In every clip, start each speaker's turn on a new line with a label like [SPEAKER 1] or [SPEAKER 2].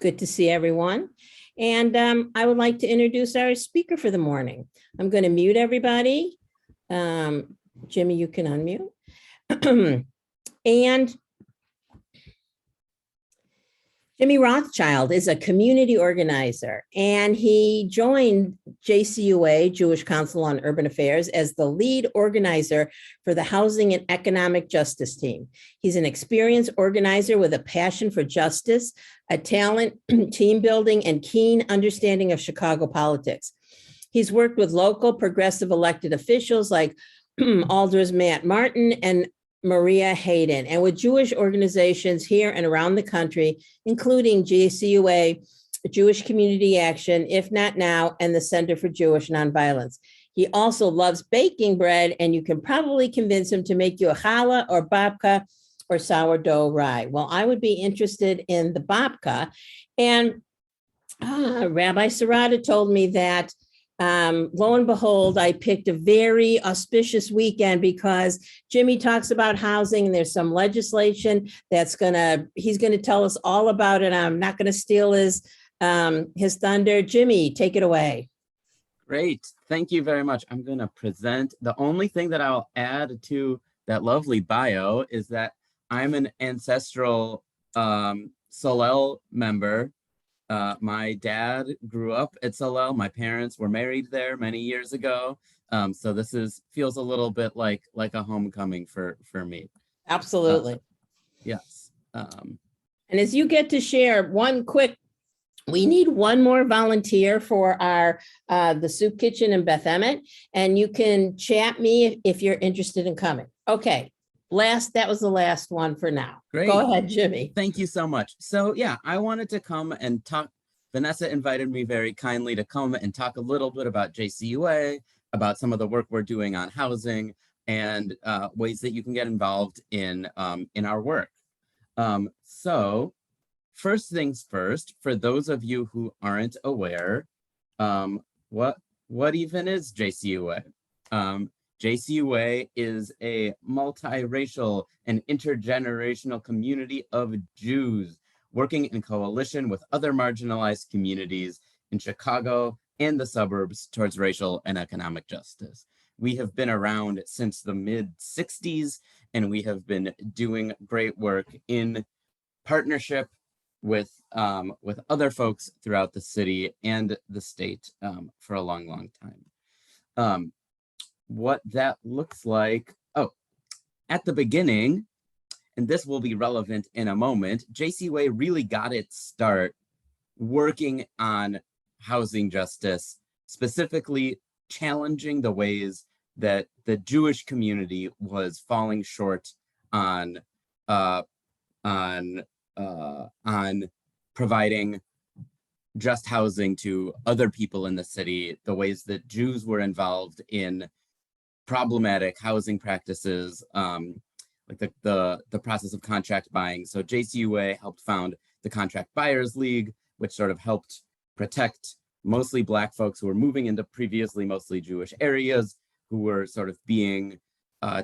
[SPEAKER 1] good to see everyone. And I would like to introduce our speaker for the morning. I'm going to mute everybody. Jimmy, you can unmute. And Jimmy Rothschild is a community organizer, and he joined JCUA, Jewish Council on Urban Affairs, as the lead organizer for the Housing and Economic Justice team. He's an experienced organizer with a passion for justice, a talent, team building, and keen understanding of Chicago politics. He's worked with local progressive elected officials like Alders Matt Martin and Maria Hayden, and with Jewish organizations here and around the country, including JCUA, Jewish Community Action, If Not Now, and the Center for Jewish Nonviolence. He also loves baking bread, and you can probably convince him to make you a challah or babka or sourdough rye. Well, I would be interested in the babka. And Rabbi Sarada told me that lo and behold, I picked a very auspicious weekend because Jimmy talks about housing and there's some legislation that's he's gonna tell us all about it. I'm not gonna steal his thunder. Jimmy, take it away.
[SPEAKER 2] Great, thank you very much. I'm gonna present. The only thing that I'll add to that lovely bio is that I'm an ancestral Solel member. My dad grew up at Solel. My parents were married there many years ago. So this feels a little bit like a homecoming for me.
[SPEAKER 1] Absolutely.
[SPEAKER 2] Yes.
[SPEAKER 1] And as you get to share we need one more volunteer for our the soup kitchen in Beth Emmet, and you can chat me if you're interested in coming. Okay. That was the last one for now.
[SPEAKER 2] Great.
[SPEAKER 1] Go ahead, Jimmy.
[SPEAKER 2] Thank you so much. So yeah, I wanted to come and talk. Vanessa invited me very kindly to come and talk a little bit about JCUA, about some of the work we're doing on housing, and ways that you can get involved in our work. So first things first, for those of you who aren't aware, what even is JCUA? JCUA is a multiracial and intergenerational community of Jews working in coalition with other marginalized communities in Chicago and the suburbs towards racial and economic justice. We have been around since the mid-60s, and we have been doing great work in partnership with other folks throughout the city and the state for a long, long time. What that looks like, at the beginning, and this will be relevant in a moment, JCUA really got its start working on housing justice, specifically challenging the ways that the Jewish community was falling short on providing just housing to other people in the city, the ways that Jews were involved in problematic housing practices, like the process of contract buying. So JCUA helped found the Contract Buyers League, which sort of helped protect mostly Black folks who were moving into previously mostly Jewish areas, who were sort of being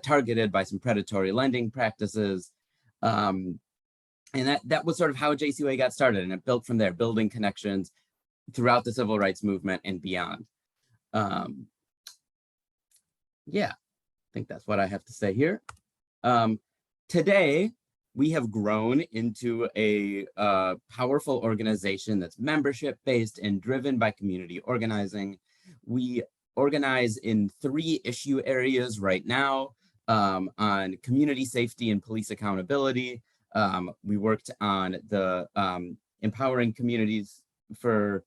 [SPEAKER 2] targeted by some predatory lending practices. And that was sort of how JCUA got started, and it built from there, building connections throughout the civil rights movement and beyond. Yeah, I think that's what I have to say here. Today, we have grown into a powerful organization that's membership-based and driven by community organizing. We organize in 3 issue areas right now, on community safety and police accountability. We worked on the Empowering Communities for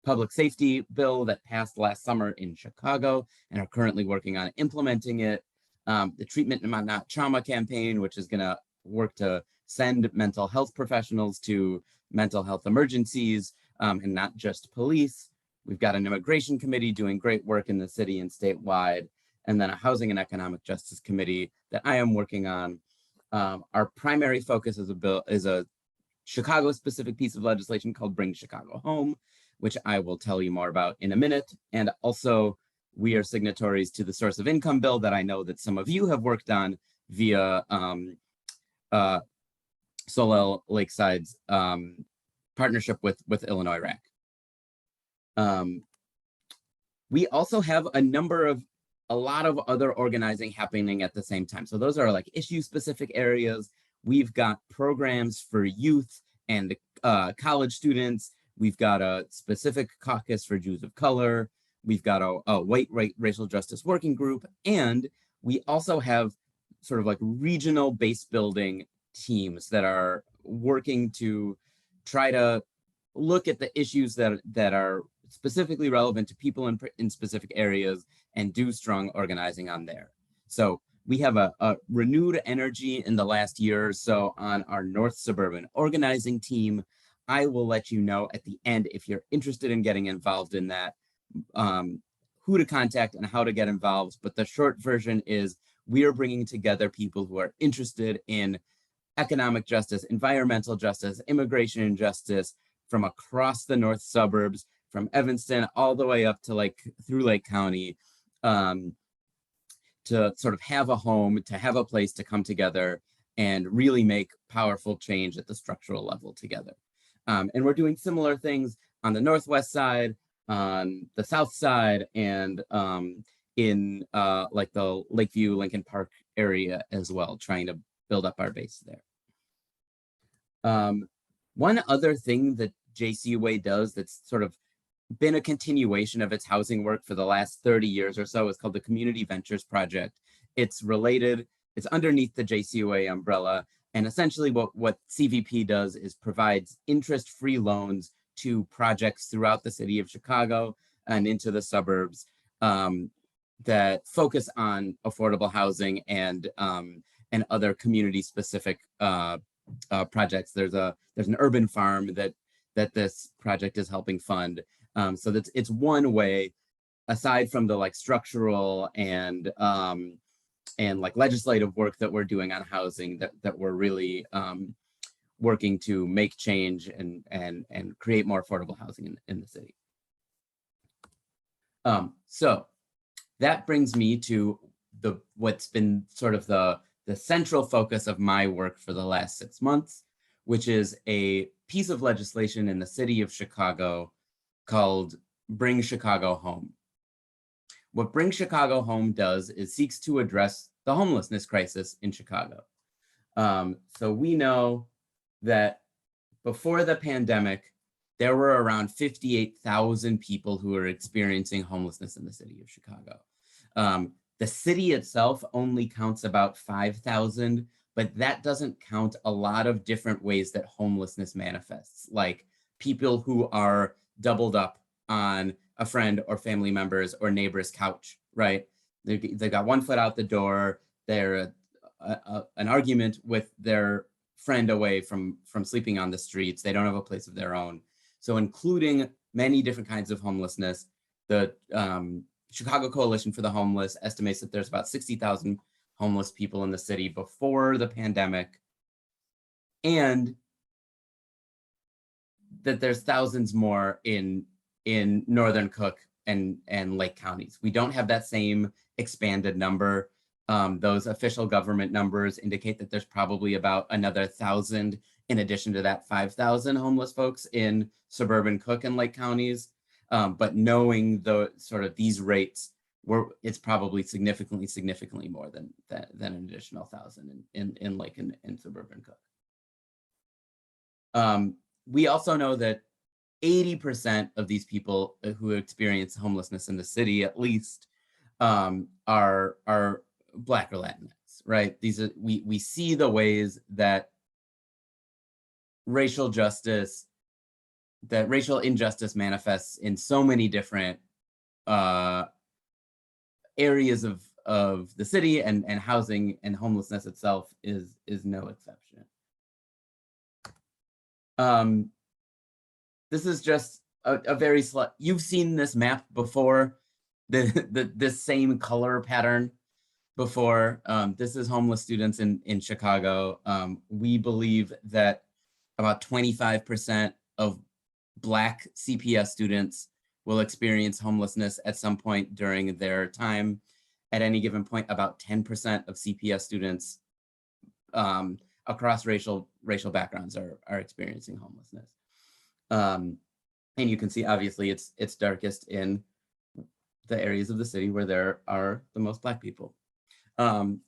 [SPEAKER 2] Public Safety bill that passed last summer in Chicago and are currently working on implementing it. The Treatment and Not Trauma campaign, which is gonna work to send mental health professionals to mental health emergencies and not just police. We've got an immigration committee doing great work in the city and statewide, and then a housing and economic justice committee that I am working on. Our primary focus is a Chicago-specific piece of legislation called Bring Chicago Home, which I will tell you more about in a minute. And also, we are signatories to the source of income bill that I know that some of you have worked on via Solel Lakeside's partnership with Illinois RAC. We also have a lot of other organizing happening at the same time. So those are like issue-specific areas. We've got programs for youth and college students. We've got a specific caucus for Jews of color. We've got a white racial justice working group. And we also have sort of like regional base building teams that are working to try to look at the issues that are specifically relevant to people in specific areas and do strong organizing on there. So we have a renewed energy in the last year or so on our North Suburban organizing team. I will let you know at the end if you're interested in getting involved in that, who to contact and how to get involved. But the short version is we are bringing together people who are interested in economic justice, environmental justice, immigration and justice from across the North suburbs, from Evanston all the way up to through Lake County, to sort of have a home, to have a place to come together and really make powerful change at the structural level together. And we're doing similar things on the Northwest side, on the South side, and in like the Lakeview, Lincoln Park area as well, trying to build up our base there. One other thing that JCUA does that's sort of been a continuation of its housing work for the last 30 years or so is called the Community Ventures Project. It's related, it's underneath the JCUA umbrella. And essentially what CVP does is provides interest-free loans to projects throughout the city of Chicago and into the suburbs that focus on affordable housing and other community-specific projects. There's an urban farm that this project is helping fund. So that's it's one way, aside from the like structural and like legislative work that we're doing on housing, that we're really working to make change and create more affordable housing in the city. So that brings me to what's been sort of the central focus of my work for the last 6 months, which is a piece of legislation in the city of Chicago called Bring Chicago Home. What Bring Chicago Home does is seeks to address the homelessness crisis in Chicago. So we know that before the pandemic, there were around 58,000 people who were experiencing homelessness in the city of Chicago. The city itself only counts about 5,000, but that doesn't count a lot of different ways that homelessness manifests, like people who are doubled up on a friend or family member's or neighbor's couch, right? They got one foot out the door, they're an argument with their friend away from sleeping on the streets, they don't have a place of their own. So including many different kinds of homelessness, the Chicago Coalition for the Homeless estimates that there's about 60,000 homeless people in the city before the pandemic, and that there's thousands more in Northern Cook and Lake counties. We don't have that same expanded number. Those official government numbers indicate that there's probably about another 1,000 in addition to that 5,000 homeless folks in suburban Cook and Lake counties. But knowing the sort of these rates, it's probably significantly more than an additional 1,000 in Lake and suburban Cook. We also know that 80% of these people who experience homelessness in the city, at least, are Black or Latinx, right? These are we see the ways that racial injustice manifests in so many different areas of the city, and housing and homelessness itself is no exception. This is just a very you've seen this map before, this same color pattern before. This is homeless students in Chicago. We believe that about 25% of Black CPS students will experience homelessness at some point during their time. At any given point, about 10% of CPS students across racial backgrounds are experiencing homelessness. And you can see, obviously, it's darkest in the areas of the city where there are the most Black people.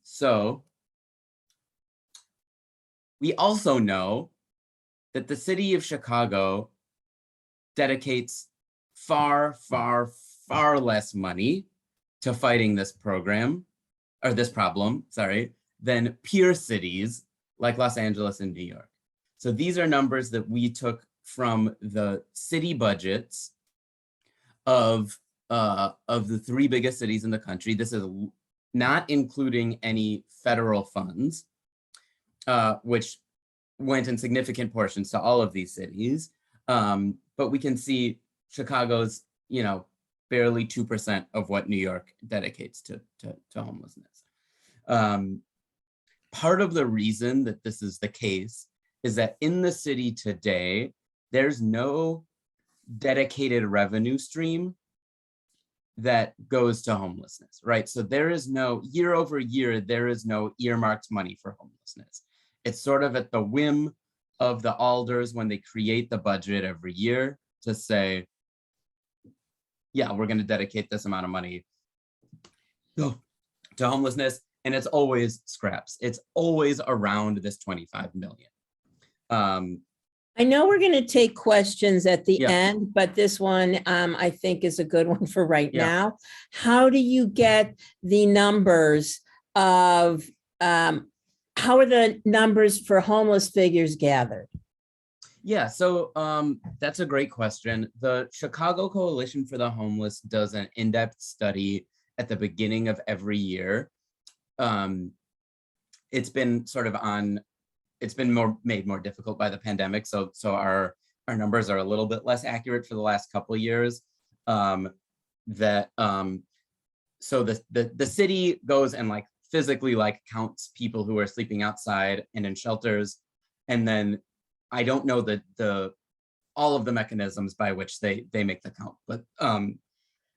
[SPEAKER 2] So we also know that the city of Chicago dedicates far, far, far less money to fighting this problem, sorry, than peer cities like Los Angeles and New York. So these are numbers that we took from the city budgets of the three biggest cities in the country. This is not including any federal funds, which went in significant portions to all of these cities. But we can see Chicago's, barely 2% of what New York dedicates to homelessness. Part of the reason that this is the case is that in the city today, there's no dedicated revenue stream that goes to homelessness, right? So there is no, year over year, there is no earmarked money for homelessness. It's sort of at the whim of the Alders when they create the budget every year to say, yeah, we're going to dedicate this amount of money to homelessness. And it's always scraps. It's always around this 25 million.
[SPEAKER 1] I know we're going to take questions at the
[SPEAKER 2] Yeah.
[SPEAKER 1] end, but this one I think is a good one for right
[SPEAKER 2] Yeah.
[SPEAKER 1] now. How do you get the numbers of, how are the numbers for homeless figures gathered?
[SPEAKER 2] Yeah, so that's a great question. The Chicago Coalition for the Homeless does an in-depth study at the beginning of every year. It's been made more difficult by the pandemic. So our numbers are a little bit less accurate for the last couple of years. So the city goes and physically counts people who are sleeping outside and in shelters. And then I don't know all of the mechanisms by which they make the count, but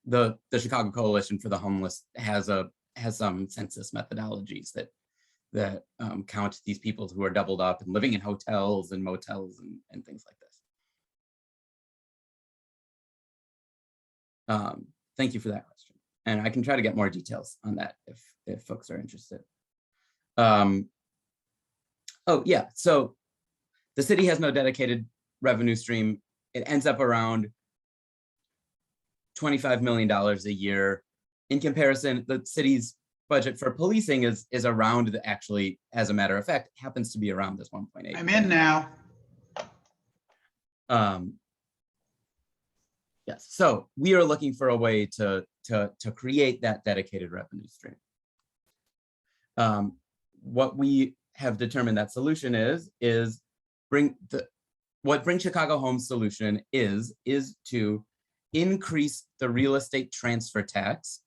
[SPEAKER 2] the Chicago Coalition for the Homeless has some census methodologies that count these people who are doubled up and living in hotels and motels and things like this. Thank you for that question. And I can try to get more details on that if folks are interested. Oh yeah, so the city has no dedicated revenue stream. It ends up around $25 million a year. In comparison, the city's budget for policing is around actually, as a matter of fact, happens to be around this 1.8.
[SPEAKER 3] I'm in now.
[SPEAKER 2] Yes, so we are looking for a way to create that dedicated revenue stream. What we have determined that solution is Bring Chicago Home's solution is to increase the real estate transfer tax,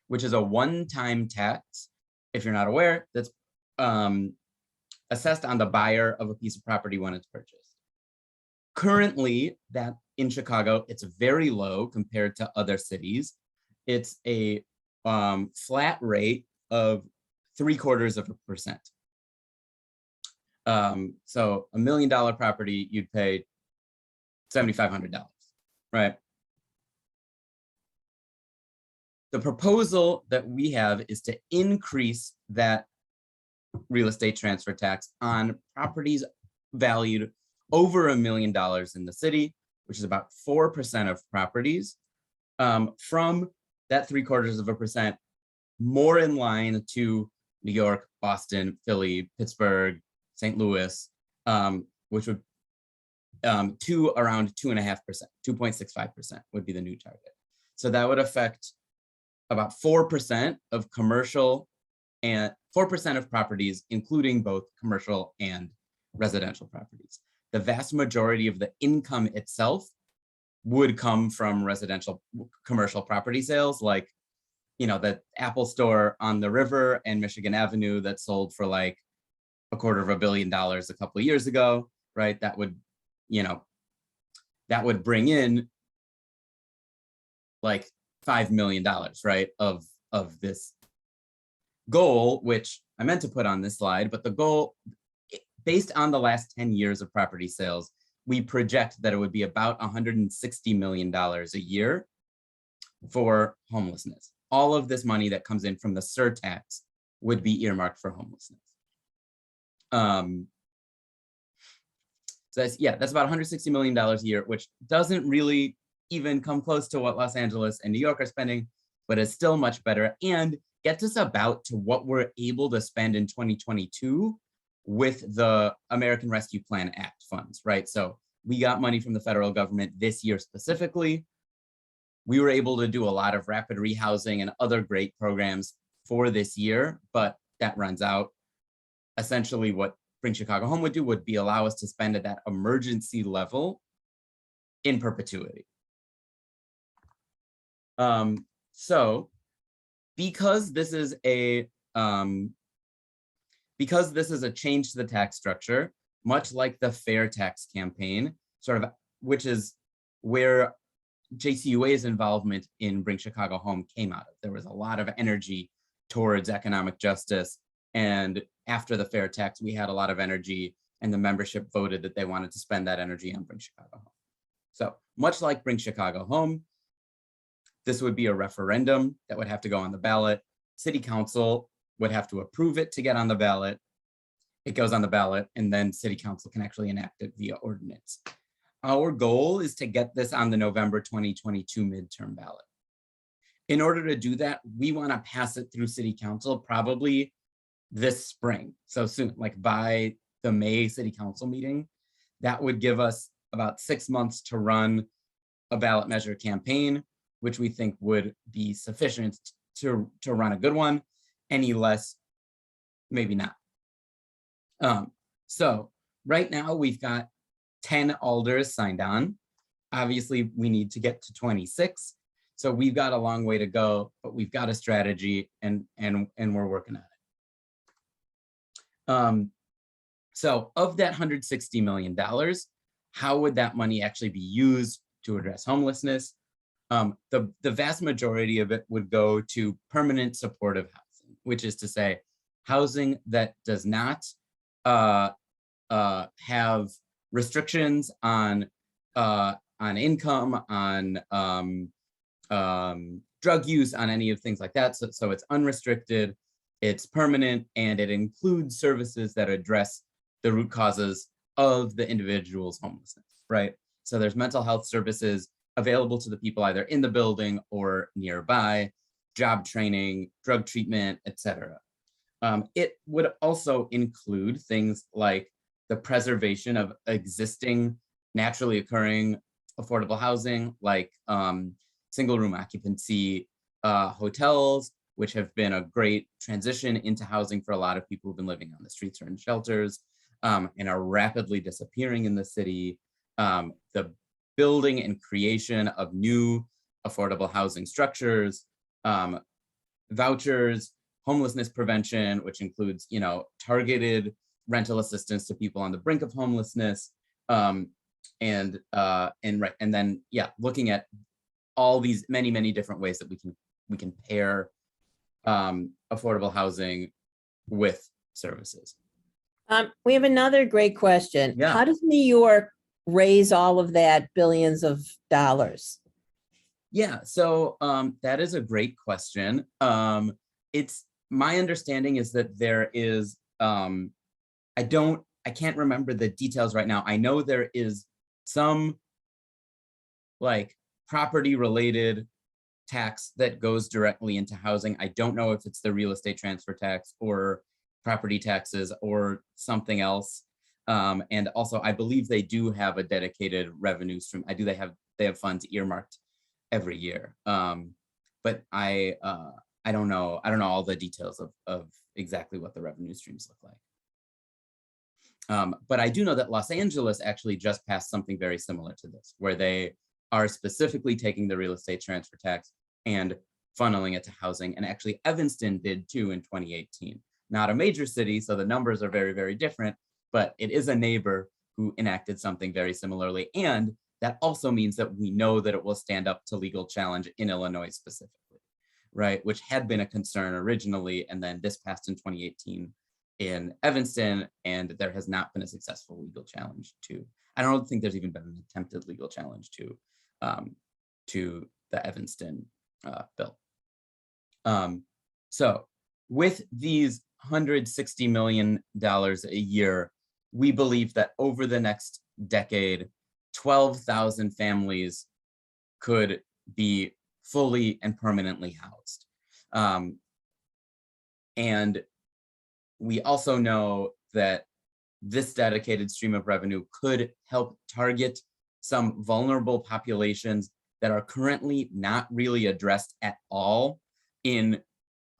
[SPEAKER 2] which is a one-time tax. If you're not aware, that's assessed on the buyer of a piece of property when it's purchased. Currently, that in Chicago, it's very low compared to other cities. It's a flat rate of 0.75%. So $1 million property, you'd pay $7,500, right? The proposal that we have is to increase that real estate transfer tax on properties valued over $1 million in the city, which is about 4% of properties, from that 0.75%, more in line to New York, Boston, Philly, Pittsburgh, St. Louis, which would to around 2.5%, 2.65% would be the new target. So that would affect about 4% of commercial and 4% of properties, including both commercial and residential properties. The vast majority of the income itself would come from residential commercial property sales, like, the Apple store on the river and Michigan Avenue that sold for $250 million a couple of years ago, right? That would bring in $5 million, right? Of this goal, which I meant to put on this slide, but the goal, based on the last 10 years of property sales, we project that it would be about $160 million a year for homelessness. All of this money that comes in from the surtax would be earmarked for homelessness. So that's about $160 million a year, which doesn't really even come close to what Los Angeles and New York are spending, but is still much better and gets us about to what we're able to spend in 2022 with the American Rescue Plan Act funds, right? So we got money from the federal government this year specifically. We were able to do a lot of rapid rehousing and other great programs for this year, but that runs out. Essentially what Bring Chicago Home would do would be allow us to spend at that emergency level in perpetuity. So because this is a change to the tax structure, much like the fair tax campaign, which is where JCUA's involvement in Bring Chicago Home came out of. There was a lot of energy towards economic justice. And after the fair tax, we had a lot of energy, and the membership voted that they wanted to spend that energy on Bring Chicago Home. So much like Bring Chicago Home, this would be a referendum that would have to go on the ballot. City council would have to approve it to get on the ballot. It goes on the ballot, and then city council can actually enact it via ordinance. Our goal is to get this on the November 2022 midterm ballot. In order to do that, we want to pass it through city council probably this spring. So soon, like by the May city council meeting, that would give us about 6 months to run a ballot measure campaign, which we think would be sufficient to run a good one. Any less, maybe not. So right now we've got 10 alders signed on. Obviously we need to get to 26. So we've got a long way to go, but we've got a strategy and we're working on it. So of that $160 million, how would that money actually be used to address homelessness? The vast majority of it would go to permanent supportive housing, which is to say housing that does not have restrictions on income, on drug use, on any of things like that. So it's unrestricted, it's permanent, and it includes services that address the root causes of the individual's homelessness, right? So there's mental health services available to the people either in the building or nearby, job training, drug treatment, etc. It would also include things like the preservation of existing naturally occurring affordable housing, like single room occupancy hotels, which have been a great transition into housing for a lot of people who've been living on the streets or in shelters, and are rapidly disappearing in the city. The building and creation of new affordable housing structures, vouchers, homelessness prevention, which includes, targeted rental assistance to people on the brink of homelessness, and then looking at all these many different ways that we can pair affordable housing with services.
[SPEAKER 1] We have another great question.
[SPEAKER 2] Yeah.
[SPEAKER 1] How does New York raise all of that billions of dollars?
[SPEAKER 2] Yeah, so that is a great question. It's my understanding is that there is, I can't remember the details right now. I know there is some like property related tax that goes directly into housing. I don't know if it's the real estate transfer tax or property taxes or something else. And also I believe they do have a dedicated revenue stream. They have funds earmarked every year. But I don't know all the details of exactly what the revenue streams look like. But I do know that Los Angeles actually just passed something very similar to this, where they are specifically taking the real estate transfer tax and funneling it to housing. And actually Evanston did too in 2018. Not a major city, so the numbers are very, very different, but it is a neighbor who enacted something very similarly. And that also means that we know that it will stand up to legal challenge in Illinois specifically, right? Which had been a concern originally, and then this passed in 2018 in Evanston, and there has not been a successful legal challenge to. I don't think there's even been an attempted legal challenge to the Evanston bill. So with these $160 million a year, we believe that over the next decade, 12,000 families could be fully and permanently housed. And we also know that this dedicated stream of revenue could help target some vulnerable populations that are currently not really addressed at all in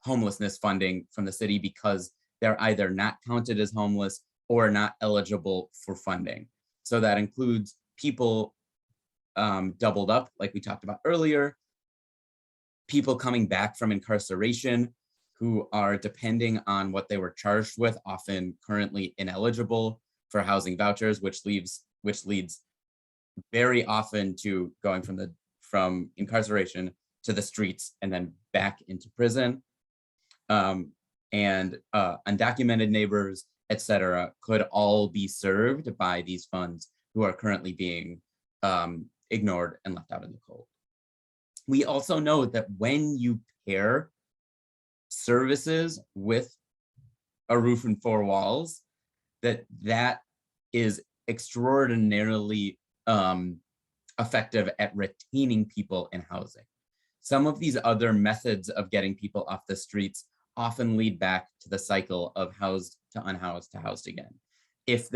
[SPEAKER 2] homelessness funding from the city because they're either not counted as homeless or not eligible for funding. So that includes people doubled up, like we talked about earlier, people coming back from incarceration who are depending on what they were charged with, often currently ineligible for housing vouchers, which leads very often to going from incarceration to the streets and then back into prison. And undocumented neighbors, et cetera, could all be served by these funds who are currently being ignored and left out in the cold. We also know that when you pair services with a roof and four walls, that is extraordinarily effective at retaining people in housing. Some of these other methods of getting people off the streets often lead back to the cycle of housed to unhoused to housed again. If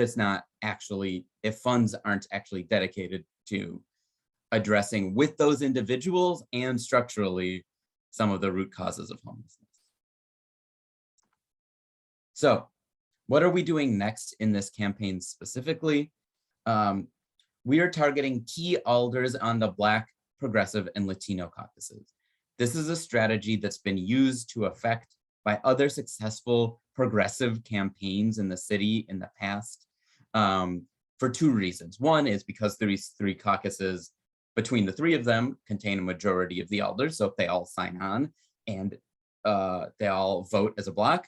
[SPEAKER 2] funds aren't actually dedicated to addressing with those individuals and structurally some of the root causes of homelessness. So what are we doing next in this campaign specifically? We are targeting key alders on the Black, Progressive, and Latino caucuses. This is a strategy that's been used to effect by other successful progressive campaigns in the city in the past for two reasons. One is because these three caucuses, between the three of them, contain a majority of the alders. So if they all sign on and they all vote as a block,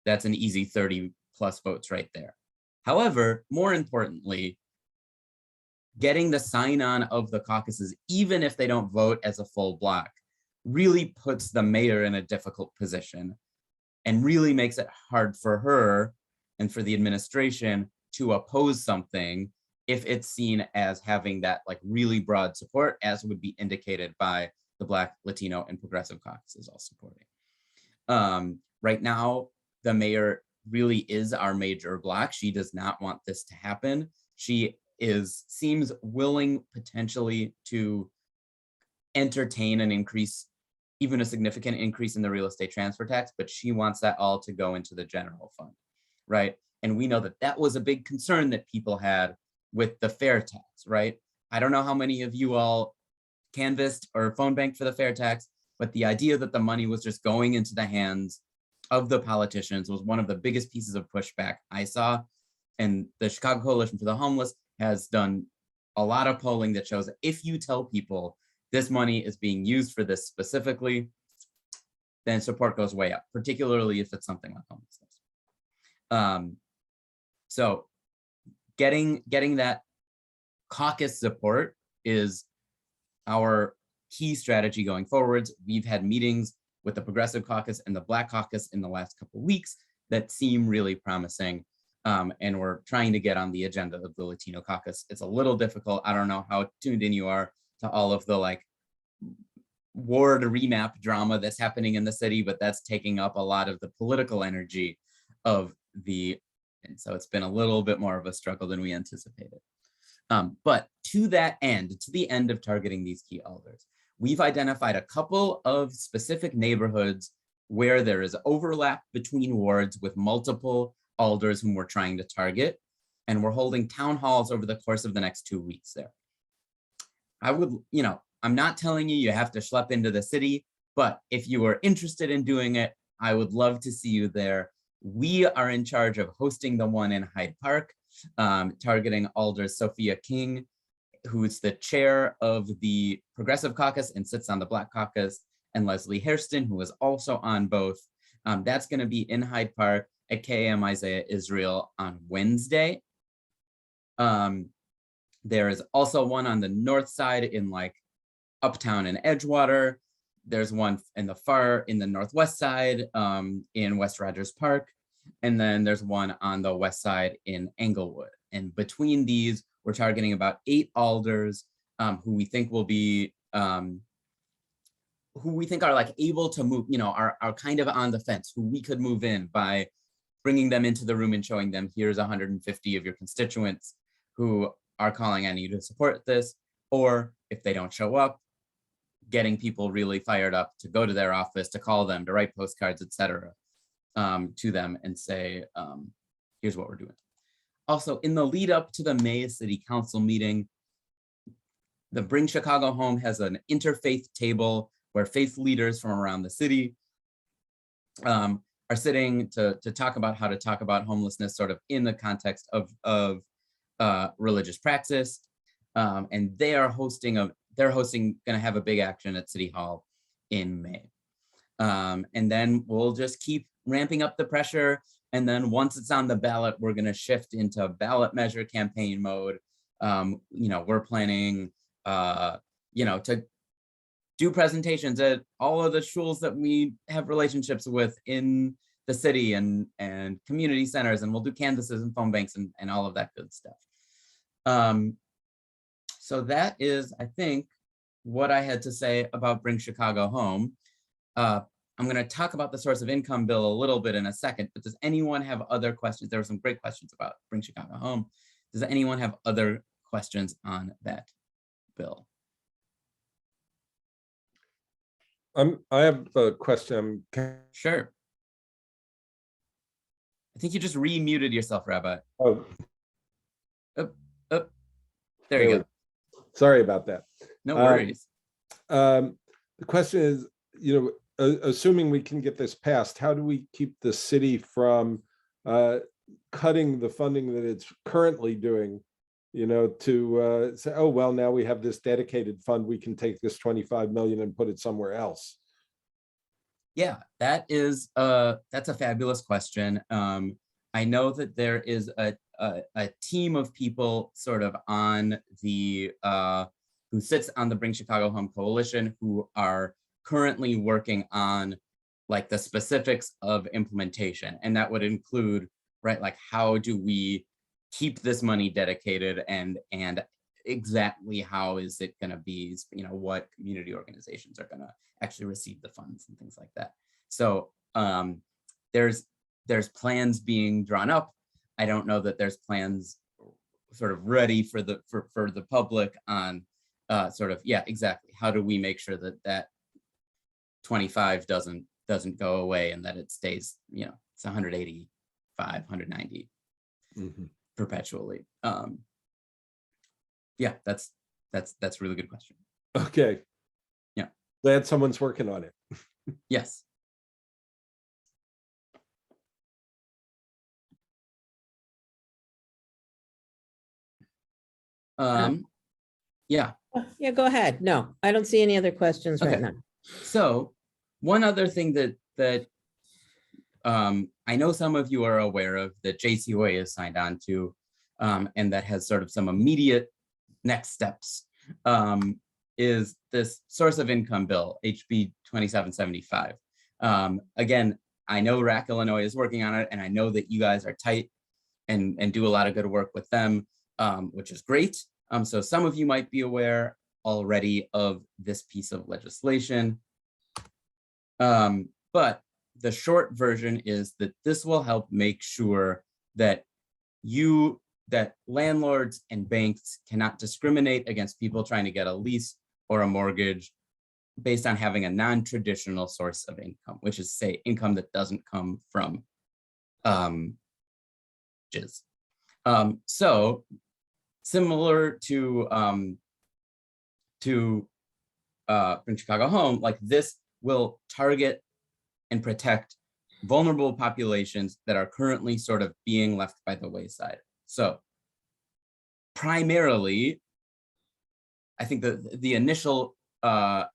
[SPEAKER 2] that's an easy 30+ votes right there. However, more importantly, getting the sign-on of the caucuses, even if they don't vote as a full block, really puts the mayor in a difficult position and really makes it hard for her and for the administration to oppose something if it's seen as having that like really broad support, as would be indicated by the Black, Latino, and Progressive caucuses all supporting. Right now, the mayor really is our major block. She does not want this to happen. She seems willing potentially to entertain an increase, even a significant increase in the real estate transfer tax, but she wants that all to go into the general fund, right? And we know that that was a big concern that people had with the fair tax, right? I don't know how many of you all canvassed or phone banked for the fair tax, but the idea that the money was just going into the hands of the politicians was one of the biggest pieces of pushback I saw. And the Chicago Coalition for the Homeless has done a lot of polling that shows that if you tell people this money is being used for this specifically, then support goes way up, particularly if it's something like homelessness. So getting that caucus support is our key strategy going forwards. We've had meetings with the Progressive Caucus and the Black Caucus in the last couple of weeks that seem really promising. And we're trying to get on the agenda of the Latino Caucus. It's a little difficult. I don't know how tuned in you are to all of the like ward remap drama that's happening in the city, but that's taking up a lot of the political energy of and so it's been a little bit more of a struggle than we anticipated. But to that end, to the end of targeting these key alders, we've identified a couple of specific neighborhoods where there is overlap between wards with multiple alders whom we're trying to target. And we're holding town halls over the course of the next 2 weeks there. I'm not telling you have to schlep into the city, but if you are interested in doing it, I would love to see you there. We are in charge of hosting the one in Hyde Park, targeting Alders Sophia King, who's the chair of the Progressive Caucus and sits on the Black Caucus, and Leslie Hairston, who is also on both. That's going to be in Hyde Park at KAM Isaiah Israel on Wednesday. There is also one on the north side in like Uptown and Edgewater. There's one in the northwest side in West Rogers Park. And then there's one on the west side in Englewood. And between these, we're targeting about 8 alders who we think will be, who we think are like able to move, are kind of on the fence, who we could move in by bringing them into the room and showing them, here's 150 of your constituents who are calling on you to support this. Or if they don't show up, getting people really fired up to go to their office, to call them, to write postcards, etc., to them and say, here's what we're doing. Also, in the lead up to the May City Council meeting, the Bring Chicago Home has an interfaith table where faith leaders from around the city are sitting to talk about how to talk about homelessness sort of in the context of religious praxis. And they're going to have a big action at City Hall in May. And then we'll just keep ramping up the pressure. And then once it's on the ballot, we're going to shift into ballot measure campaign mode. We're planning, to do presentations at all of the schools that we have relationships with in the city and community centers, and we'll do canvases and phone banks and all of that good stuff. So that is, I think, what I had to say about Bring Chicago Home. I'm going to talk about the source of income bill a little bit in a second, but does anyone have other questions? There were some great questions about Bring Chicago Home. Does anyone have other questions on that bill?
[SPEAKER 3] I have a question.
[SPEAKER 2] Sure. I think you just re-muted yourself, Rabbi.
[SPEAKER 3] Oh,
[SPEAKER 2] There you go.
[SPEAKER 3] Sorry about that.
[SPEAKER 2] No worries.
[SPEAKER 3] The question is, assuming we can get this passed, how do we keep the city from cutting the funding that it's currently doing, to say, oh, well, now we have this dedicated fund, we can take this 25 million and put it somewhere else?
[SPEAKER 2] Yeah, that's a fabulous question. I know that there is a team of people sort of on the, who sits on the Bring Chicago Home Coalition, who are currently working on like the specifics of implementation. And that would include, right, like how do we keep this money dedicated and exactly how is it going to be, what community organizations are going to actually receive the funds and things like that. So there's plans being drawn up. I don't know that there's plans sort of ready for the public on exactly how do we make sure that 25 doesn't go away and that it stays, it's 185, 190 perpetually. Yeah, that's a really good question.
[SPEAKER 3] Okay.
[SPEAKER 2] Yeah.
[SPEAKER 3] Glad someone's working on it.
[SPEAKER 2] Yes. Yeah.
[SPEAKER 1] Yeah, go ahead. No, I don't see any other questions right now.
[SPEAKER 2] So one other thing that I know some of you are aware of that JCUA is signed on to, and that has sort of some immediate next steps, is this source of income bill, HB 2775. Again, I know RAC Illinois is working on it, and I know that you guys are tight and do a lot of good work with them, which is great. So some of you might be aware already of this piece of legislation. But the short version is that this will help make sure that landlords and banks cannot discriminate against people trying to get a lease or a mortgage based on having a non-traditional source of income, which is, say, income that doesn't come from jizz. So similar to Bring Chicago Home, like this will target and protect vulnerable populations that are currently sort of being left by the wayside. So primarily, I think the initial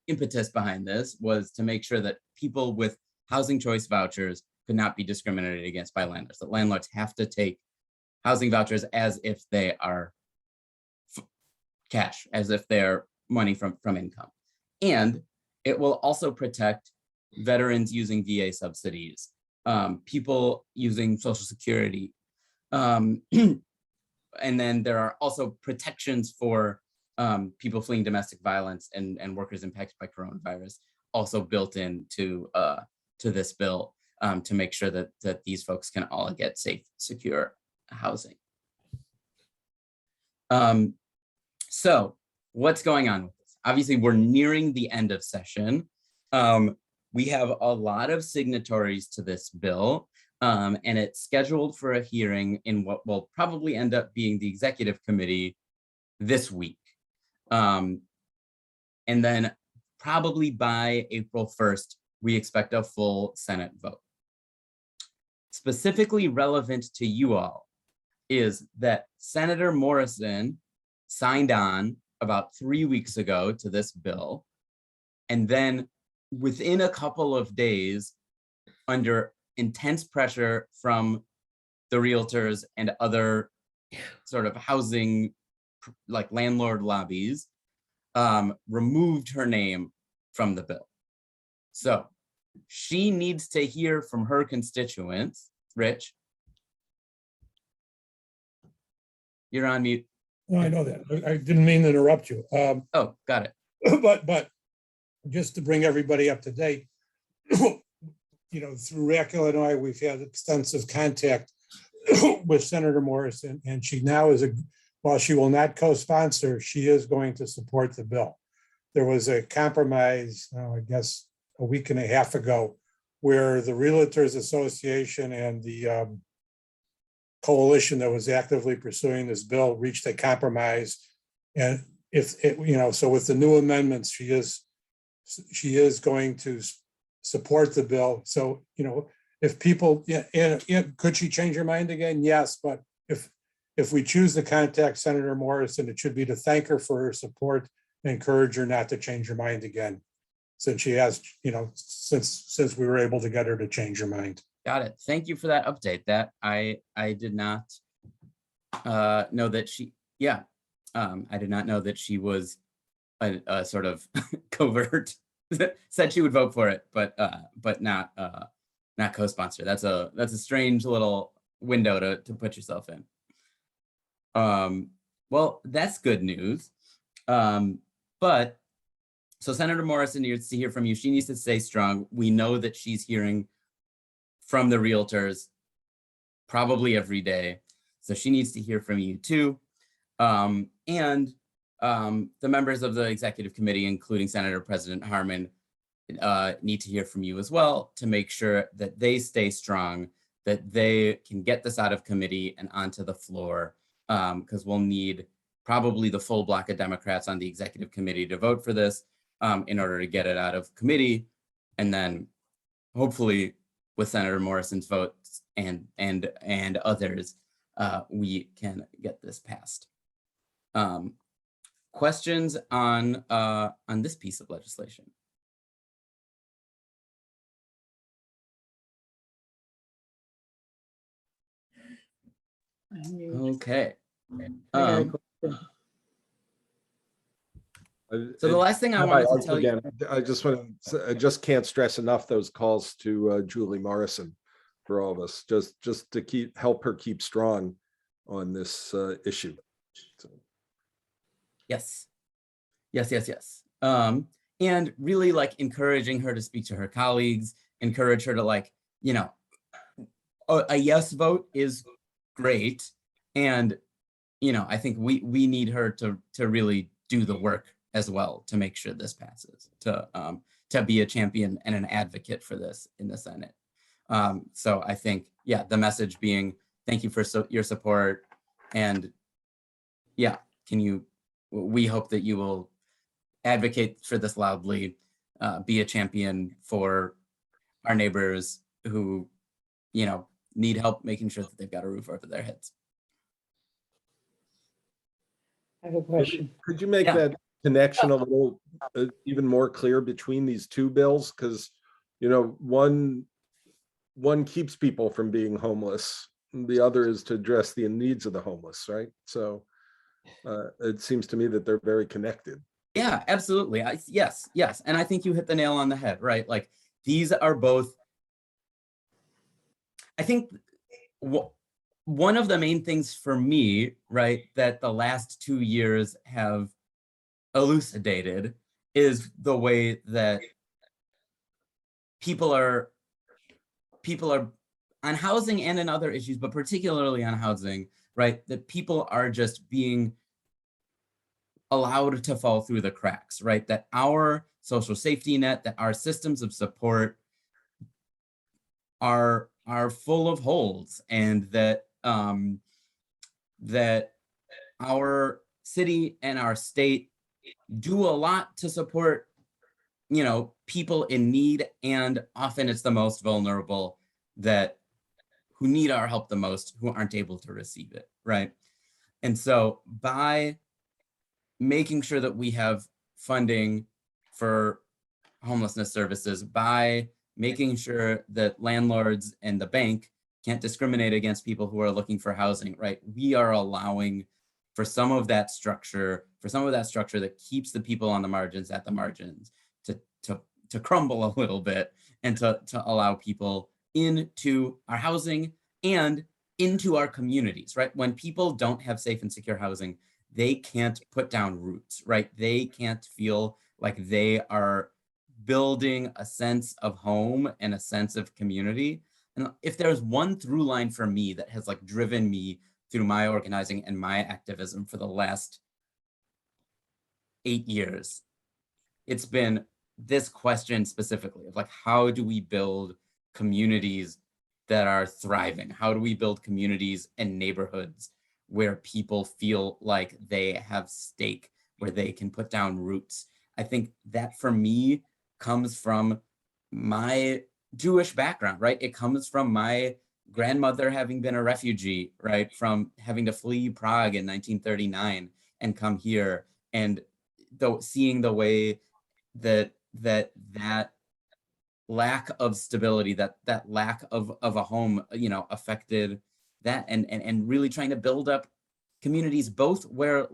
[SPEAKER 2] impetus behind this was to make sure that people with housing choice vouchers could not be discriminated against by landlords, that landlords have to take housing vouchers as if they are cash as if they're money from income. And it will also protect veterans using VA subsidies, people using Social Security. And then there are also protections for people fleeing domestic violence and workers impacted by coronavirus, also built into to this bill to make sure that these folks can all get safe, secure housing. So what's going on with this? Obviously, we're nearing the end of session. We have a lot of signatories to this bill, and it's scheduled for a hearing in what will probably end up being the executive committee this week. And then probably by April 1st, we expect a full Senate vote. Specifically relevant to you all is that Senator Morrison signed on about 3 weeks ago to this bill. And then within a couple of days, under intense pressure from the realtors and other sort of housing, like landlord lobbies, removed her name from the bill. So she needs to hear from her constituents. Rich, you're on mute.
[SPEAKER 4] No, I know that. I didn't mean to interrupt you.
[SPEAKER 2] Oh, got it.
[SPEAKER 4] But just to bring everybody up to date, through RAC Illinois, we've had extensive contact with Senator Morrison, and she now is while she will not co-sponsor, she is going to support the bill. There was a compromise, I guess, a week and a half ago, where the Realtors Association and the coalition that was actively pursuing this bill reached a compromise. And so with the new amendments, she is going to support the bill. So, if people, could she change her mind again? Yes, but if we choose to contact Senator Morrison, it should be to thank her for her support and encourage her not to change her mind again, since she has, since we were able to get her to change her mind.
[SPEAKER 2] Got it. Thank you for that update. That I did not know that she, I did not know that she was a sort of covert, said she would vote for it, but not co-sponsor. That's a strange little window to put yourself in. Well, that's good news. But so Senator Morrison needs to hear from you. She needs to stay strong. We know that she's hearing from the realtors probably every day. So she needs to hear from you too. And the members of the executive committee, including Senator President Harmon, need to hear from you as well to make sure that they stay strong, that they can get this out of committee and onto the floor, because we'll need probably the full block of Democrats on the executive committee to vote for this in order to get it out of committee. And then hopefully with Senator Morrison's votes and others, we can get this passed. Questions on this piece of legislation? Okay. So the last thing I wanted to tell you,
[SPEAKER 3] I just can't stress enough those calls to Julie Morrison for all of us, just to help her keep strong on this issue. So.
[SPEAKER 2] Yes. And really like encouraging her to speak to her colleagues, encourage her to a yes vote is great. And, I think we need her to really do the work as well to make sure this passes, to be a champion and an advocate for this in the Senate. So I think, the message being, thank you for your support. And we hope that you will advocate for this loudly, be a champion for our neighbors who, need help making sure that they've got a roof over their heads.
[SPEAKER 5] I have a question.
[SPEAKER 3] Could you make that connection a little even more clear between these two bills? Because, one keeps people from being homeless. The other is to address the needs of the homeless, right? So It seems to me that they're very connected.
[SPEAKER 2] Yeah, absolutely. Yes. And I think you hit the nail on the head, right? Like these are both, I think one of the main things for me, right, that the last 2 years have elucidated is the way that people are on housing and in other issues, but particularly on housing, right? That people are just being allowed to fall through the cracks, right? That our social safety net, that our systems of support are full of holes, and that that our city and our state do a lot to support, people in need, and often it's the most vulnerable that who need our help the most, who aren't able to receive it, right? And so by making sure that we have funding for homelessness services, by making sure that landlords and the bank can't discriminate against people who are looking for housing, right? We are allowing for some of that structure that keeps the people on the margins at the margins to crumble a little bit, and to allow people into our housing and into our communities, right? When people don't have safe and secure housing, they can't put down roots, right? They can't feel like they are building a sense of home and a sense of community. And if there's one through line for me that has like driven me through my organizing and my activism for the last 8 years, it's been this question specifically of like, how do we build communities that are thriving? How do we build communities and neighborhoods where people feel like they have stake, where they can put down roots? I think that for me comes from my Jewish background, right? It comes from my grandmother having been a refugee, right? From having to flee Prague in 1939 and come here, and seeing the way that lack of stability, that lack of a home, affected that, and really trying to build up communities both where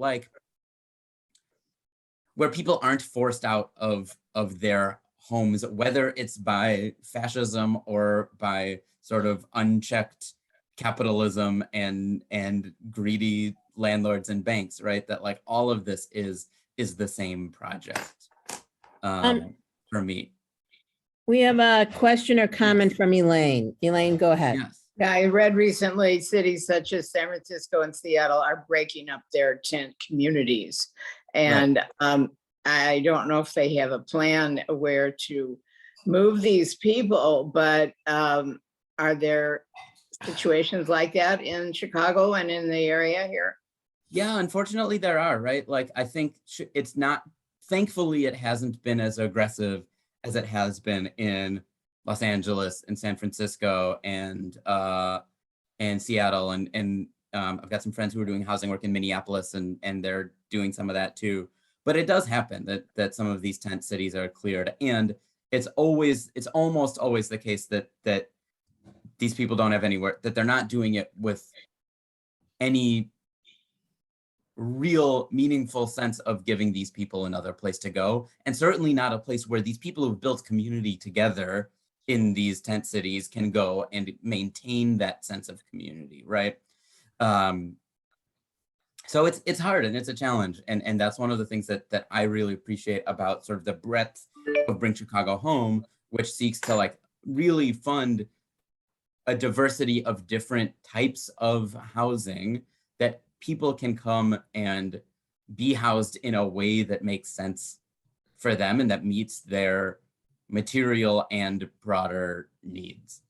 [SPEAKER 2] people aren't forced out of their homes, whether it's by fascism or by sort of unchecked capitalism and greedy landlords and banks, right? That like all of this is the same project for me.
[SPEAKER 1] We have a question or comment from Elaine. Elaine, go ahead.
[SPEAKER 2] Yes.
[SPEAKER 5] Yeah, I read recently cities such as San Francisco and Seattle are breaking up their tent communities. And I don't know if they have a plan where to move these people, but are there situations like that in Chicago and in the area here?
[SPEAKER 2] Yeah, unfortunately there are, right? Like, I think it's not, thankfully it hasn't been as aggressive as it has been in Los Angeles and San Francisco and Seattle. And I've got some friends who are doing housing work in Minneapolis, and they're doing some of that too. But it does happen that some of these tent cities are cleared. And it's almost always the case that these people don't have anywhere, that they're not doing it with any real meaningful sense of giving these people another place to go, and certainly not a place where these people who've built community together in these tent cities can go and maintain that sense of community, right? So it's hard and it's a challenge, and that's one of the things that I really appreciate about sort of the breadth of Bring Chicago Home, which seeks to like really fund a diversity of different types of housing, that people can come and be housed in a way that makes sense for them and that meets their material and broader needs.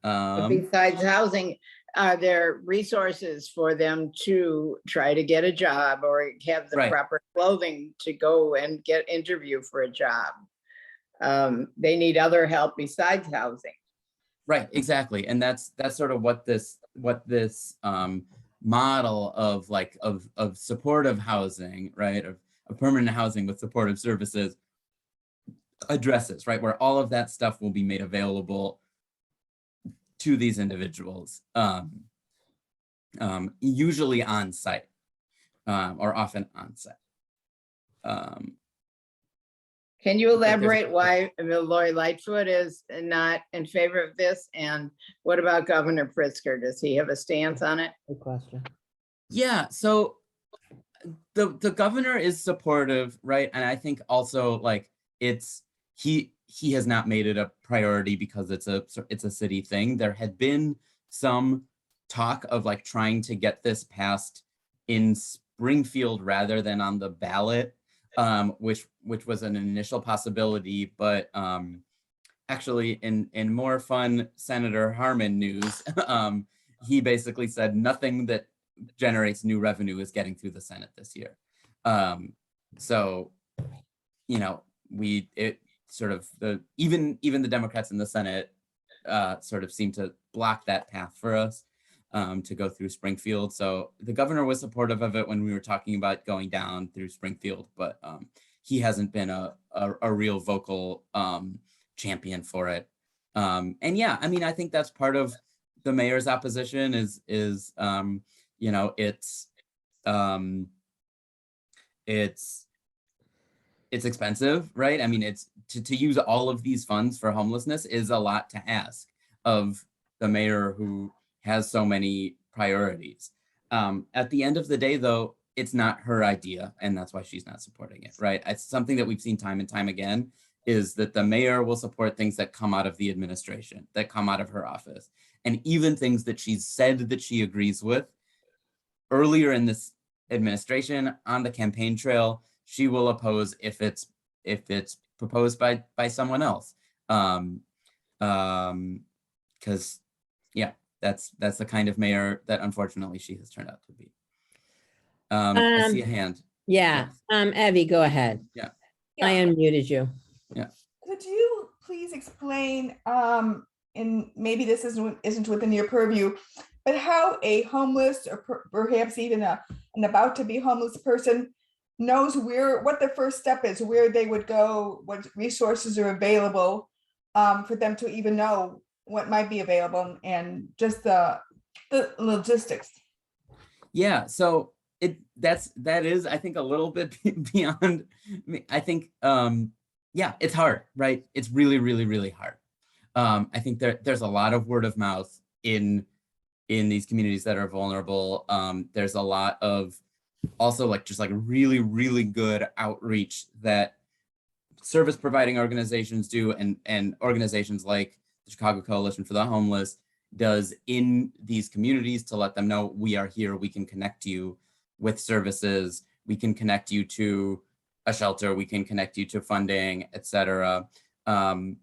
[SPEAKER 5] But besides housing, are there resources for them to try to get a job or have the proper clothing to go and get interview for a job? They need other help besides housing.
[SPEAKER 2] Right, exactly. And that's sort of what this model of supportive housing, right, of permanent housing with supportive services addresses, right, where all of that stuff will be made available to these individuals, usually on site. or often on site.
[SPEAKER 5] Can you
[SPEAKER 2] there's a-
[SPEAKER 5] elaborate why Lori Lightfoot is not in favor of this? And what about Governor Pritzker? Does he have a stance on it?
[SPEAKER 1] Good question.
[SPEAKER 2] Yeah, so the governor is supportive, right? And I think also like he has not made it a priority because it's a city thing. There had been some talk of like trying to get this passed in Springfield rather than on the ballot, which was an initial possibility, but actually in more fun Senator Harmon news, he basically said nothing that generates new revenue is getting through the Senate this year. So, you know, even the Democrats in the Senate sort of seem to block that path for us to go through Springfield. So the governor was supportive of it when we were talking about going down through Springfield, but he hasn't been a real vocal champion for it. And yeah, I mean, I think that's part of the mayor's opposition is you know, it's expensive, right? I mean, it's to use all of these funds for homelessness is a lot to ask of the mayor who has so many priorities. At the end of the day, though, it's not her idea, and that's why she's not supporting it, right? It's something that we've seen time and time again, is that the mayor will support things that come out of the administration, that come out of her office, and even things that she's said that she agrees with. Earlier in this administration, on the campaign trail, she will oppose if it's proposed by someone else. Because yeah, that's the kind of mayor that unfortunately she has turned out to be. I see a hand.
[SPEAKER 1] Yeah, Evie, go ahead.
[SPEAKER 2] Yeah.
[SPEAKER 1] I unmuted you.
[SPEAKER 6] Could you please explain, and maybe this isn't within your purview, but how a homeless or perhaps even an about to be homeless person knows what the first step is, where they would go, what resources are available for them to even know what might be available, and just the logistics.
[SPEAKER 2] Yeah, so that is I think a little bit beyond me. I think yeah, it's hard, right? It's really, really, really hard. I think there's a lot of word of mouth in these communities that are vulnerable. There's a lot of also like just like really, really good outreach that service providing organizations do, and organizations like the Chicago Coalition for the Homeless does in these communities to let them know we are here, we can connect you with services, we can connect you to a shelter, we can connect you to funding, etc. And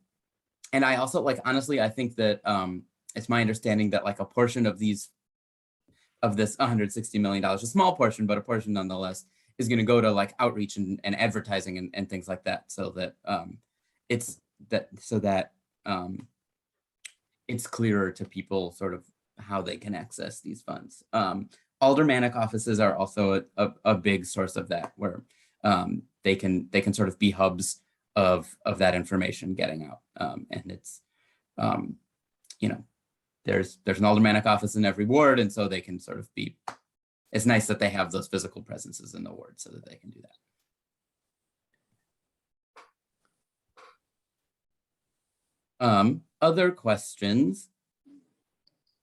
[SPEAKER 2] I also like, honestly, I think that it's my understanding that like a portion of this $160 million, a small portion, but a portion nonetheless, is going to go to like outreach and advertising and things like that, so that it's clearer to people sort of how they can access these funds. Aldermanic offices are also a big source of that, where they can sort of be hubs of that information getting out. And it's, you know, there's an aldermanic office in every ward, and so they can sort of be, it's nice that they have those physical presences in the ward so that they can do that. Other questions?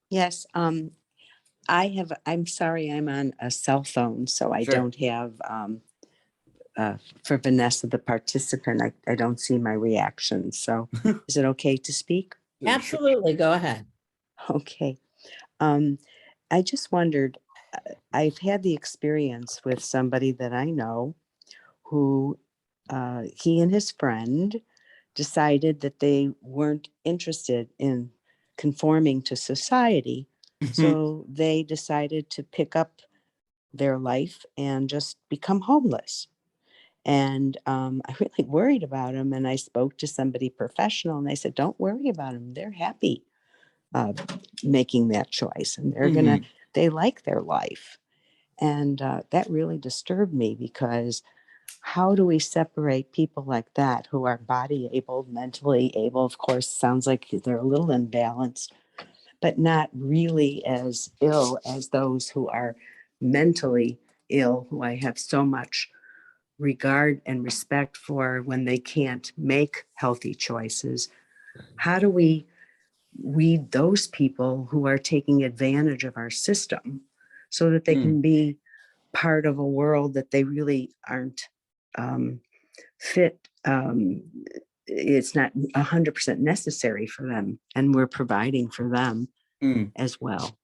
[SPEAKER 7] Yes, I'm sorry, I'm on a cell phone, so I
[SPEAKER 2] Sure.
[SPEAKER 7] don't have, for Vanessa, the participant, I don't see my reaction. So is it okay to speak?
[SPEAKER 1] Absolutely, go ahead.
[SPEAKER 7] Okay. I just wondered, I've had the experience with somebody that I know who, he and his friend decided that they weren't interested in conforming to society. So they decided to pick up their life and just become homeless. And I really worried about them. And I spoke to somebody professional, and they said, don't worry about them. They're happy making that choice, and they're they like their life. And that really disturbed me, because how do we separate people like that who are body able, mentally able? Of course, sounds like they're a little imbalanced, but not really as ill as those who are mentally ill, who I have so much regard and respect for when they can't make healthy choices. How do we weed those people who are taking advantage of our system so that they can be part of a world that they really aren't fit? It's not 100% necessary for them, and we're providing for them as well.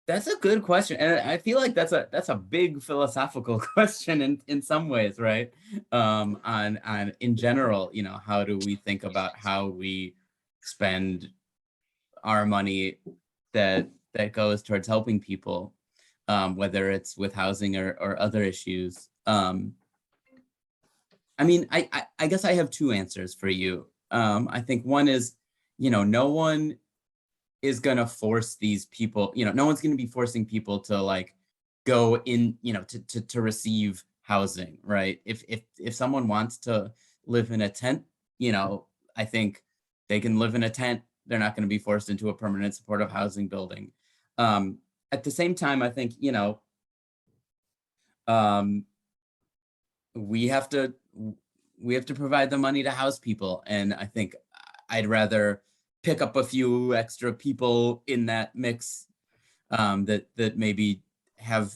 [SPEAKER 2] That's a good question, and I feel like that's a big philosophical question in some ways, right? On in general, you know, how do we think about how we spend our money that goes towards helping people, whether it's with housing or other issues. I mean, I guess I have two answers for you. I think one is, you know, no one is going to force these people, you know, no one's going to be forcing people to like go in, you know, to receive housing, right? If someone wants to live in a tent, you know, I think they can live in a tent. They're not going to be forced into a permanent supportive housing building. At the same time, I think, you know, we have to provide the money to house people. And I think I'd rather pick up a few extra people in that mix that maybe have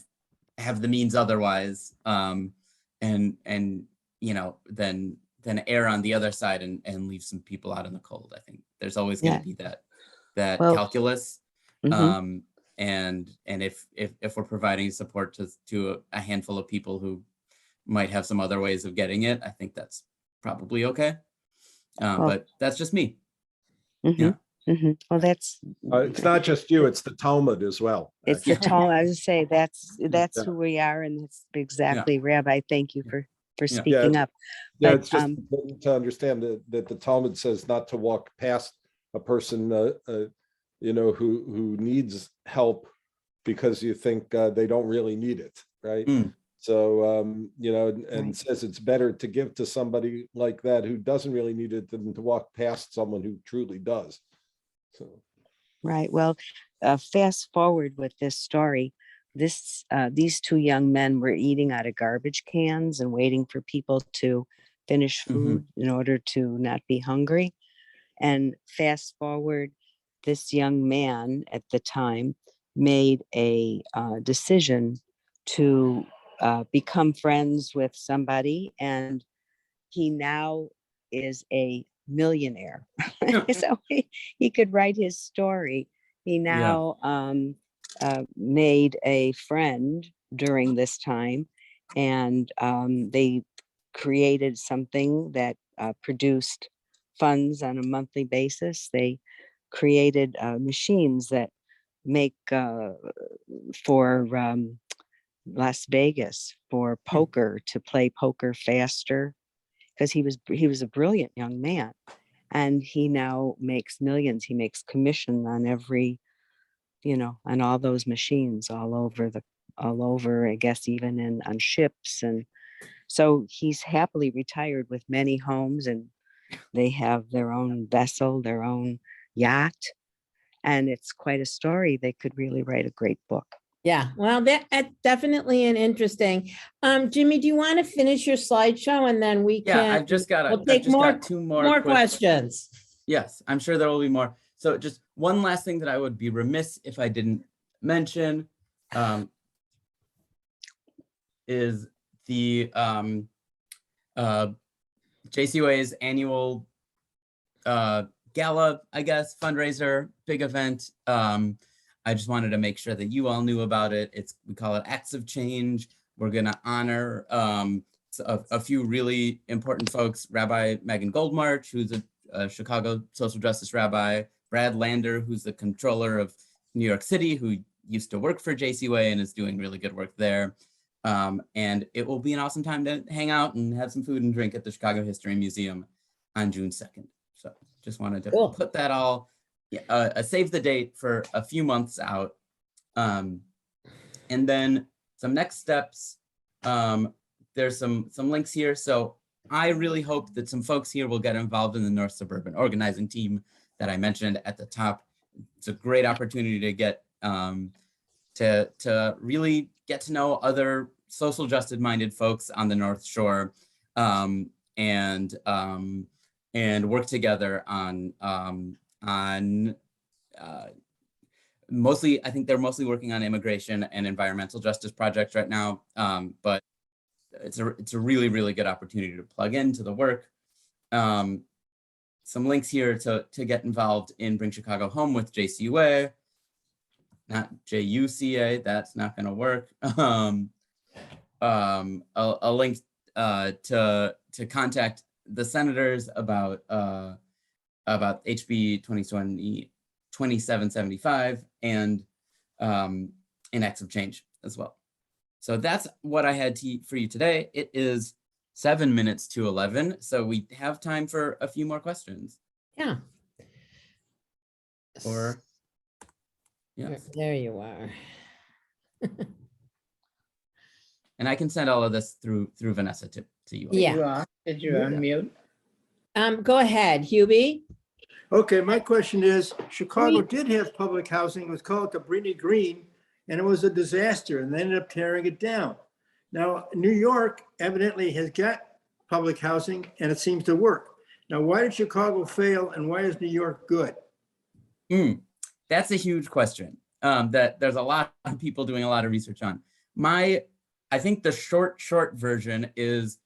[SPEAKER 2] the means otherwise, and you know, then err on the other side and leave some people out in the cold. I think there's always going to be that calculus. And if we're providing support to a handful of people who might have some other ways of getting it, I think that's probably okay. But that's just me. Yeah.
[SPEAKER 7] Well, that's
[SPEAKER 3] it's not just you, it's the Talmud as well.
[SPEAKER 7] It's the Talmud. I was say that's who we are, and that's exactly, Rabbi. Thank you for speaking up.
[SPEAKER 3] Yeah,
[SPEAKER 7] But,
[SPEAKER 3] it's just important to understand that the Talmud says not to walk past a person, you know, who needs help because you think they don't really need it, right? So, you know, and says it's better to give to somebody like that who doesn't really need it than to walk past someone who truly does. So,
[SPEAKER 7] right. Well, fast forward with this story. These two young men were eating out of garbage cans and waiting for people to finish food in order to not be hungry. And fast forward, this young man at the time made a decision to become friends with somebody, and he now is a millionaire. So he could write his story. He now made a friend during this time, and they created something that produced funds on a monthly basis. They created machines that make for Las Vegas for poker, to play poker faster, because he was a brilliant young man, and he now makes millions. He makes commission on every, you know, on all those machines all over, I guess, even on ships. And so he's happily retired with many homes, and they have their own vessel, their own yacht, and it's quite a story. They could really write a great book.
[SPEAKER 1] Yeah, well, that's definitely an interesting. Jimmy, do you want to finish your slideshow and then we can?
[SPEAKER 2] I've just got two more
[SPEAKER 1] questions.
[SPEAKER 2] Yes, I'm sure there will be more. So just one last thing that I would be remiss if I didn't mention is the JCUA's annual gala, I guess, fundraiser, big event. I just wanted to make sure that you all knew about it. We call it Acts of Change. We're gonna honor a few really important folks: Rabbi Megan Goldmarch, who's a Chicago social justice rabbi; Brad Lander, who's the controller of New York City, who used to work for JCUA and is doing really good work there. And it will be an awesome time to hang out and have some food and drink at the Chicago History Museum on June 2nd. So just wanted to put that all, save the date for a few months out. And then some next steps. There's some links here. So I really hope that some folks here will get involved in the North Suburban organizing team that I mentioned at the top. It's a great opportunity to get to really get to know other social justice minded folks on the North Shore, and work together on mostly, I think they're mostly working on immigration and environmental justice projects right now, but it's a really, really good opportunity to plug into the work. Some links here to get involved in Bring Chicago Home with JCUA, not JUCA, that's not going to work. A link to contact the senators about HB 2775 and Acts of Change as well. So that's what I had for you today. It is 7 minutes to 11, so we have time for a few more questions.
[SPEAKER 1] Yeah.
[SPEAKER 2] Or, yes.
[SPEAKER 1] There you are.
[SPEAKER 2] And I can send all of this through Vanessa to you.
[SPEAKER 1] Yeah.
[SPEAKER 5] Did you unmute?
[SPEAKER 1] Go ahead, Hubie.
[SPEAKER 8] Okay, my question is, Chicago did have public housing. It was called Cabrini Green, and it was a disaster, and they ended up tearing it down. Now, New York evidently has got public housing, and it seems to work. Now, why did Chicago fail, and why is New York good?
[SPEAKER 2] That's a huge question that there's a lot of people doing a lot of research on. I think the short version is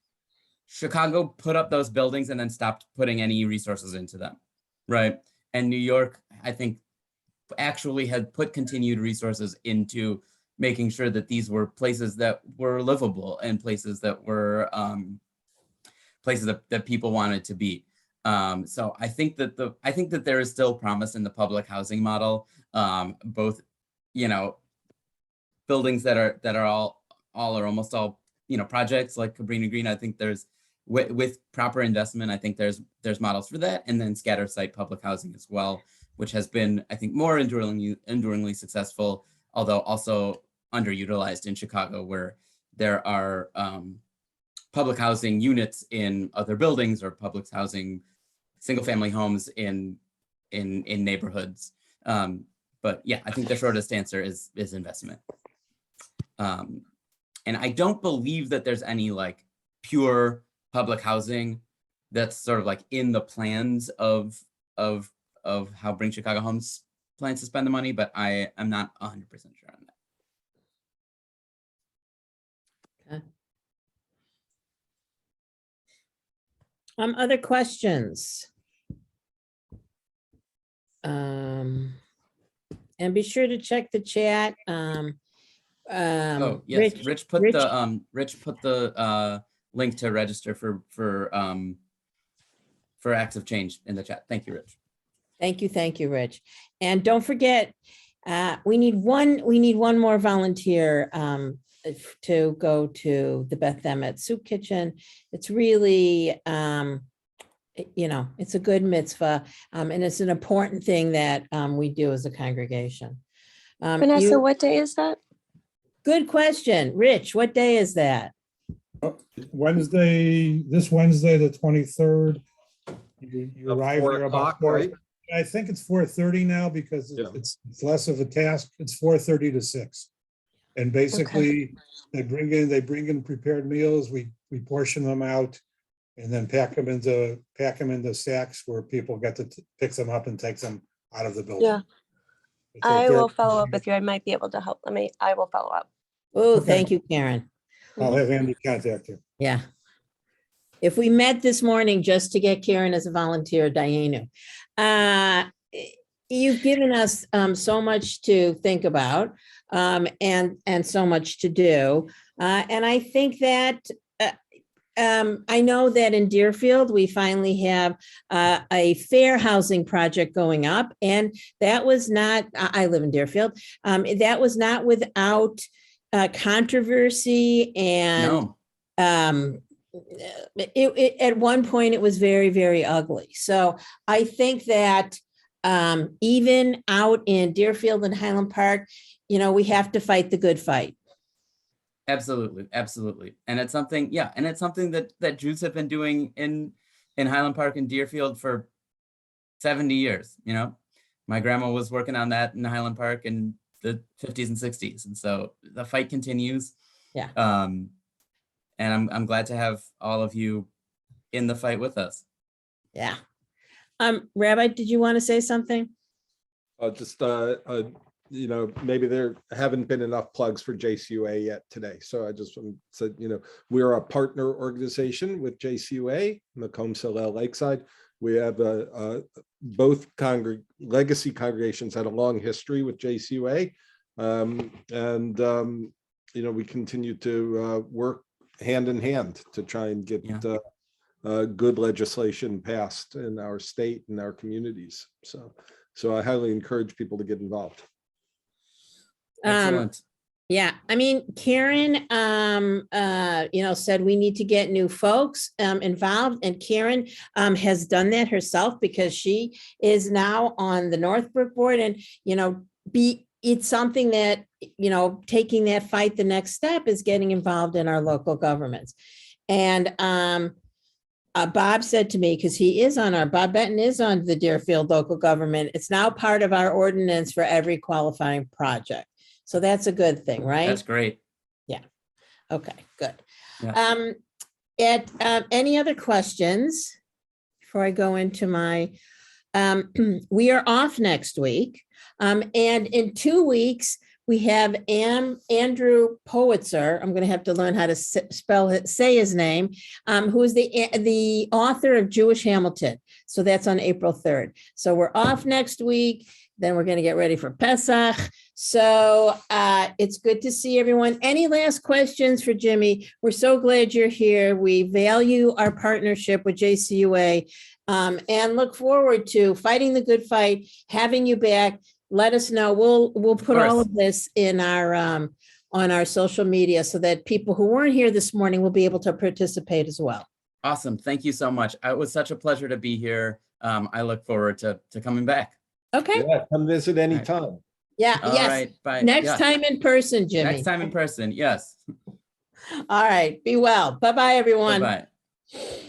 [SPEAKER 2] Chicago put up those buildings and then stopped putting any resources into them, right? And New York, I think, actually had put continued resources into making sure that these were places that were livable and places that were places that people wanted to be. So I think that there is still promise in the public housing model, both, buildings that are all or almost all, projects like Cabrini Green. I think there's with proper investment, I think there's models for that, and then scatter site public housing as well, which has been, I think, more enduringly successful, although also underutilized in Chicago, where there are public housing units in other buildings or public housing single family homes in neighborhoods. But yeah, I think the shortest answer is investment. And I don't believe that there's any like pure public housing that's sort of like in the plans of how Bring Chicago Homes plans to spend the money, but I am not 100% sure on that.
[SPEAKER 1] Okay. Other questions? And be sure to check the chat.
[SPEAKER 2] Oh yes, Rich put the link to register for Acts of Change in the chat. Thank you, Rich.
[SPEAKER 1] Thank you, Rich. And don't forget, we need one more volunteer to go to the Beth Emmet Soup Kitchen. It's really, it's a good mitzvah, and it's an important thing that we do as a congregation.
[SPEAKER 9] Vanessa, what day is that?
[SPEAKER 1] Good question. Rich, what day is that?
[SPEAKER 4] Wednesday, this Wednesday, the 23rd. You arrive here about 4.
[SPEAKER 3] Right?
[SPEAKER 4] I think it's 4:30 now because it's less of a task. It's 4:30 to 6. And basically they bring in prepared meals. We portion them out and then pack them into sacks where people get to pick them up and take them out of the building.
[SPEAKER 9] Yeah. I will follow up with you. I might be able to help. I will follow up.
[SPEAKER 1] Oh,
[SPEAKER 4] Okay.
[SPEAKER 1] Thank you, Karen.
[SPEAKER 4] I'll have Andy contact you.
[SPEAKER 1] Yeah. If we met this morning just to get Karen as a volunteer, Diana, you've given us so much to think about and so much to do. And I think that I know that in Deerfield, we finally have a fair housing project going up, and that was not, I live in Deerfield, that was not without controversy and
[SPEAKER 2] No.
[SPEAKER 1] At one point it was very, very ugly. So I think that even out in Deerfield and Highland Park, we have to fight the good fight.
[SPEAKER 2] Absolutely. And it's something, that Jews have been doing in Highland Park and Deerfield for 70 years. My grandma was working on that in Highland Park and the 50s and 60s. And so the fight continues.
[SPEAKER 1] Yeah.
[SPEAKER 2] And I'm glad to have all of you in the fight with us.
[SPEAKER 1] Yeah. Rabbi, did you want to say something?
[SPEAKER 3] Maybe there haven't been enough plugs for JCUA yet today. So I just said, we're a partner organization with JCUA, Macomb, Hillel, Lakeside. We have both legacy congregations had a long history with JCUA. We continue to work hand in hand to try and get good legislation passed in our state and our communities. So I highly encourage people to get involved.
[SPEAKER 2] Excellent.
[SPEAKER 1] Yeah, I mean, Karen, said we need to get new folks involved, and Karen has done that herself because she is now on the Northbrook board, and it's something that taking that fight the next step is getting involved in our local governments. And Bob said to me, because Bob Benton is on the Deerfield local government, it's now part of our ordinance for every qualifying project. So that's a good thing, right?
[SPEAKER 2] That's great.
[SPEAKER 1] Yeah. Okay, good.
[SPEAKER 2] Yeah.
[SPEAKER 1] Any other questions before I go into my, we are off next week. And in 2 weeks, we have Andrew Poitzer. I'm going to have to learn how to say his name, who is the author of Jewish Hamilton. So that's on April 3rd. So we're off next week. Then we're going to get ready for Pesach. So it's good to see everyone. Any last questions for Jimmy? We're so glad you're here. We value our partnership with JCUA and look forward to fighting the good fight, having you back. Let us know. We'll put all of this in our on our social media so that people who weren't here this morning will be able to participate as well.
[SPEAKER 2] Awesome. Thank you so much. It was such a pleasure to be here. I look forward to coming back.
[SPEAKER 1] Okay.
[SPEAKER 3] Yeah, come visit anytime.
[SPEAKER 1] Yeah.
[SPEAKER 2] All
[SPEAKER 1] yes.
[SPEAKER 2] right, bye.
[SPEAKER 1] Next time in person, Jimmy.
[SPEAKER 2] Next time in person. Yes.
[SPEAKER 1] All right. Be well. Bye-bye, everyone.
[SPEAKER 2] Bye-bye.